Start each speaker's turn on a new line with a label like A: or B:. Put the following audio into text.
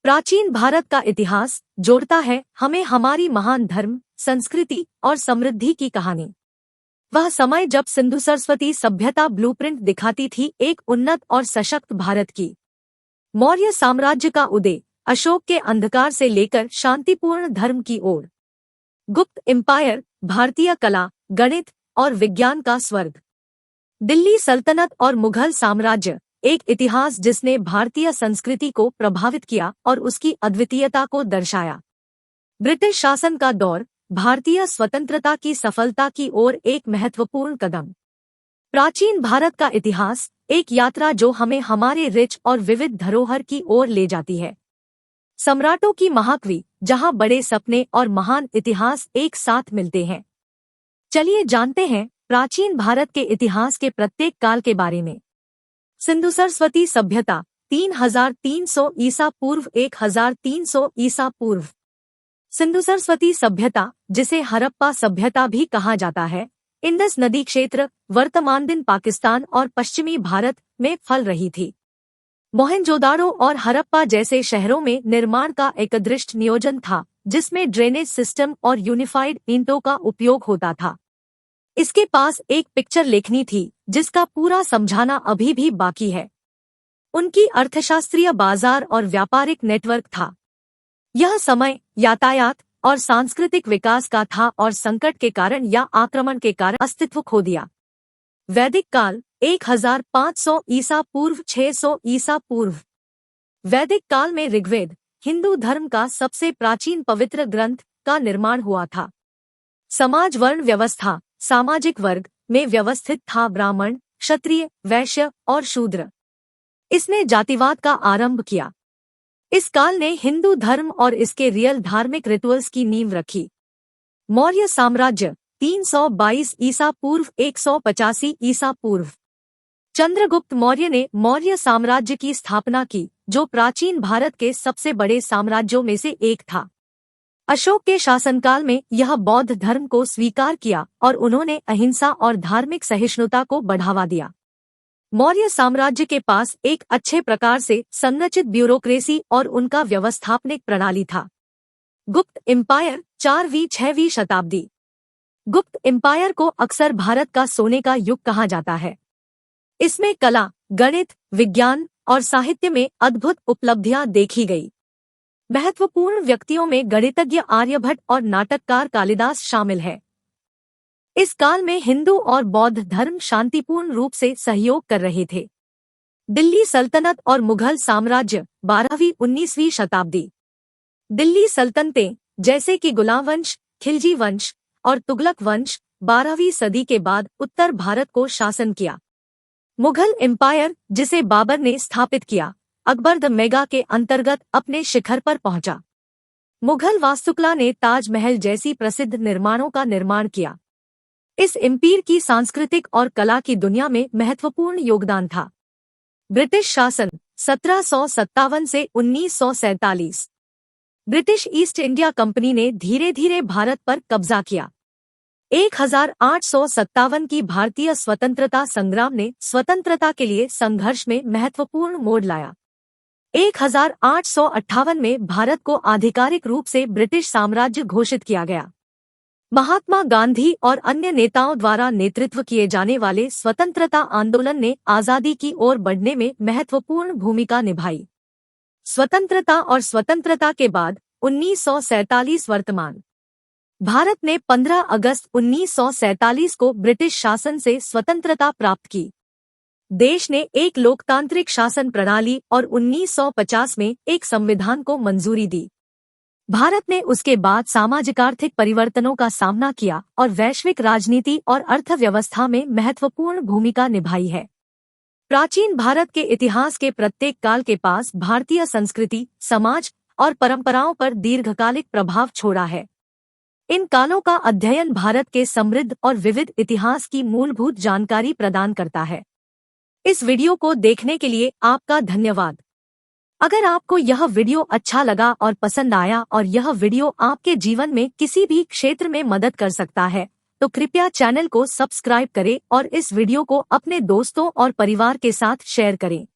A: प्राचीन भारत का इतिहास जोड़ता है हमें हमारी महान धर्म, संस्कृति और समृद्धि की कहानी। वह समय जब सिंधु सरस्वती सभ्यता ब्लूप्रिंट दिखाती थी एक उन्नत और सशक्त भारत की। मौर्य साम्राज्य का उदय, अशोक के अंधकार से लेकर शांतिपूर्ण धर्म की ओर। गुप्त एम्पायर, भारतीय कला, गणित और विज्ञान का स्वर्ग। दिल्ली सल्तनत और मुगल साम्राज्य, एक इतिहास जिसने भारतीय संस्कृति को प्रभावित किया और उसकी अद्वितीयता को दर्शाया। ब्रिटिश शासन का दौर, भारतीय स्वतंत्रता की सफलता की ओर एक महत्वपूर्ण कदम। प्राचीन भारत का इतिहास, एक यात्रा जो हमें हमारे रिच और विविध धरोहर की ओर ले जाती है। सम्राटों की महाकाव्य, जहां बड़े सपने और महान इतिहास एक साथ मिलते हैं। चलिए जानते हैं प्राचीन भारत के इतिहास के प्रत्येक काल के बारे में। सिंधु सरस्वती सभ्यता 3300 ईसा पूर्व 1300 ईसा पूर्व। सिंधु सरस्वती सभ्यता, जिसे हड़प्पा सभ्यता भी कहा जाता है, इंडस नदी क्षेत्र, वर्तमान दिन पाकिस्तान और पश्चिमी भारत में फैल रही थी। मोहनजोदाड़ो और हड़प्पा जैसे शहरों में निर्माण का एक दृष्ट नियोजन था, जिसमें ड्रेनेज सिस्टम और यूनिफाइड ईंटों का उपयोग होता था। इसके पास एक पिक्चर लेखनी थी, जिसका पूरा समझाना अभी भी बाकी है। उनकी अर्थशास्त्रीय बाजार और व्यापारिक नेटवर्क था। यह समय यातायात और सांस्कृतिक विकास का था और संकट के कारण या आक्रमण के कारण अस्तित्व खो दिया। वैदिक काल 1500 ईसा पूर्व 600 ईसा पूर्व। वैदिक काल में ऋग्वेद, हिंदू धर्म का सबसे प्राचीन पवित्र ग्रंथ, का निर्माण हुआ था। समाज वर्ण व्यवस्था, सामाजिक वर्ग में व्यवस्थित था ब्राह्मण, क्षत्रिय, वैश्य और शूद्र। इसने जातिवाद का आरंभ किया। इस काल ने हिंदू धर्म और इसके रियल धार्मिक रिचुअल्स की नींव रखी। मौर्य साम्राज्य 322 ईसा पूर्व 185 ईसा पूर्व। चंद्रगुप्त मौर्य ने मौर्य साम्राज्य की स्थापना की, जो प्राचीन भारत के सबसे बड़े साम्राज्यों में से एक था। अशोक के शासनकाल में यह बौद्ध धर्म को स्वीकार किया और उन्होंने अहिंसा और धार्मिक सहिष्णुता को बढ़ावा दिया। मौर्य साम्राज्य के पास एक अच्छे प्रकार से संरचित ब्यूरोक्रेसी और उनका व्यवस्थापनिक प्रणाली था। गुप्त एम्पायर 4वीं-6वीं शताब्दी। गुप्त एम्पायर को अक्सर भारत का सोने का युग कहा जाता है। इसमें कला, गणित, विज्ञान और साहित्य में अद्भुत उपलब्धियां देखी गई। महत्वपूर्ण व्यक्तियों में गणितज्ञ आर्यभट्ट और नाटककार कालिदास शामिल है। इस काल में हिंदू और बौद्ध धर्म शांतिपूर्ण रूप से सहयोग कर रहे थे। दिल्ली सल्तनत और मुगल साम्राज्य 12वीं-19वीं शताब्दी। दिल्ली सल्तनतें, जैसे कि गुलाम वंश, खिलजी वंश और तुगलक वंश, 12वीं सदी के बाद उत्तर भारत को शासन किया। मुगल एम्पायर, जिसे बाबर ने स्थापित किया, अकबर द मेगा के अंतर्गत अपने शिखर पर पहुंचा। मुगल वास्तुकला ने ताजमहल जैसी प्रसिद्ध निर्माणों का निर्माण किया। इस एम्पायर की सांस्कृतिक और कला की दुनिया में महत्वपूर्ण योगदान था। ब्रिटिश शासन 1757 से 1947। ब्रिटिश ईस्ट इंडिया कंपनी ने धीरे धीरे भारत पर कब्जा किया। 1857 की भारतीय स्वतंत्रता संग्राम ने स्वतंत्रता के लिए संघर्ष में महत्वपूर्ण मोड़ लाया। 1858 में भारत को आधिकारिक रूप से ब्रिटिश साम्राज्य घोषित किया गया। महात्मा गांधी और अन्य नेताओं द्वारा नेतृत्व किए जाने वाले स्वतंत्रता आंदोलन ने आजादी की ओर बढ़ने में महत्वपूर्ण भूमिका निभाई। स्वतंत्रता और स्वतंत्रता के बाद 1947 वर्तमान। भारत ने 15 अगस्त 1947 को ब्रिटिश शासन से स्वतंत्रता प्राप्त की। देश ने एक लोकतांत्रिक शासन प्रणाली और 1950 में एक संविधान को मंजूरी दी। भारत ने उसके बाद सामाजिक आर्थिक परिवर्तनों का सामना किया और वैश्विक राजनीति और अर्थव्यवस्था में महत्वपूर्ण भूमिका निभाई है। प्राचीन भारत के इतिहास के प्रत्येक काल के पास भारतीय संस्कृति, समाज और परंपराओं पर दीर्घकालिक प्रभाव छोड़ा है। इन कालों का अध्ययन भारत के समृद्ध और विविध इतिहास की मूलभूत जानकारी प्रदान करता है। इस वीडियो को देखने के लिए आपका धन्यवाद। अगर आपको यह वीडियो अच्छा लगा और पसंद आया और यह वीडियो आपके जीवन में किसी भी क्षेत्र में मदद कर सकता है, तो कृपया चैनल को सब्सक्राइब करें और इस वीडियो को अपने दोस्तों और परिवार के साथ शेयर करें।